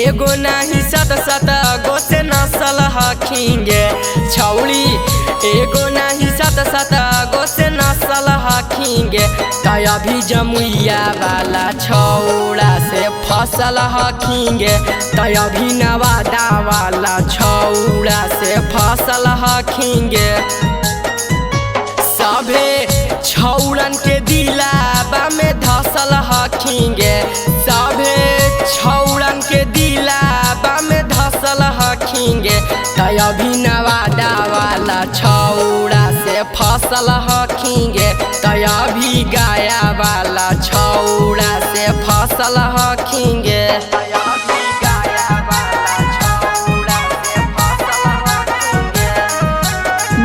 एगो नहीं सत सत गो से नसल हखिंगे छौड़ी एगो नहीं सत सत गो से नसल हखिंगे तया भी जमुइया वाला छौड़ा से फसल हखिंगे तया भी नवादा वाला छौड़ा से फसल हखिंगे। सभे छौड़न के दिलाबा में धसल हखिंगे सभे छौड़न के दिलाबा में धसल हखिंगे तया भी नवादा वाला छौड़ा से फसल हखिंगे तया भी गया वाला छौड़ा से फसल हखिंगे।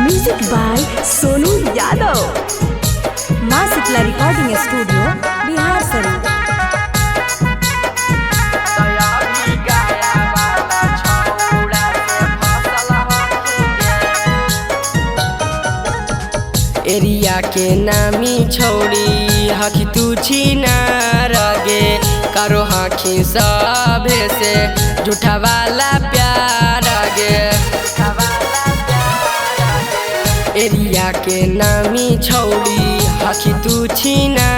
म्यूजिक बाय सोनू यादव, माँ Shitala recording studio, Bihar Sharif. Area के नामी छौड़ी हखी तू छीना रगे करो हखी सभे से झूठा वाला प्यार गे। एरिया के नामी छौड़ी हखी तू छीना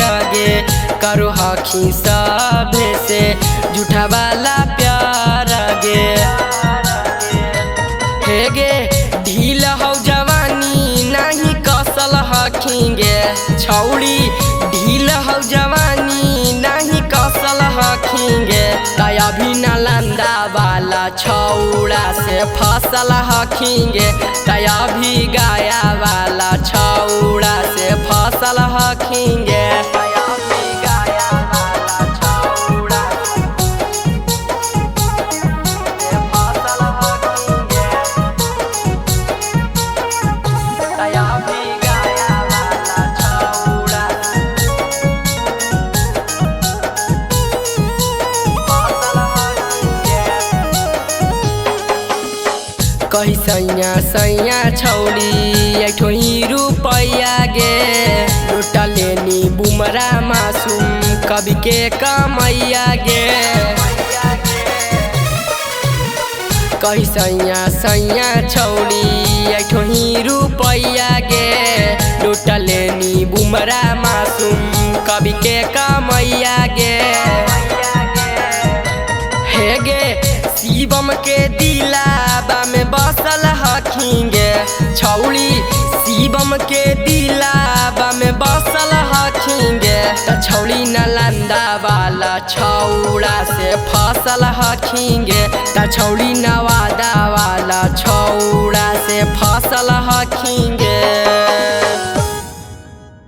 रगे करो हखी सभे से झूठा वाला प्यार गे। हे गे ढील हौ जवानी नहीं कसल हखिंगे छौड़ी ढील हौ जवानी नहीं कसल हखिंगे तया भी नालंदा वाला छौड़ा से फसल हखिंगे तया भी गया वाला छौड़ा से फसल हखिंगे। कही सैया सैया छौड़ी ऐठो ही रुपैया गे लुटा लेनी बुमरा मासूम कभी के कमैया गे। कही सैया सैया छौड़ी ऐठो ही रुपैया गे लुटा लेनी बुमरा मासूम कभी के कमैया गे। हे गे शिवम के दिलाबा में बसल हखिंगे छौड़ी शिवम के दिलाबा में बसल हखिंगे त छौड़ी नालंदा वाला छौड़ा से फसल हखिंगे त छौड़ी नवादा वाला छौड़ा से फसल हखिंगे।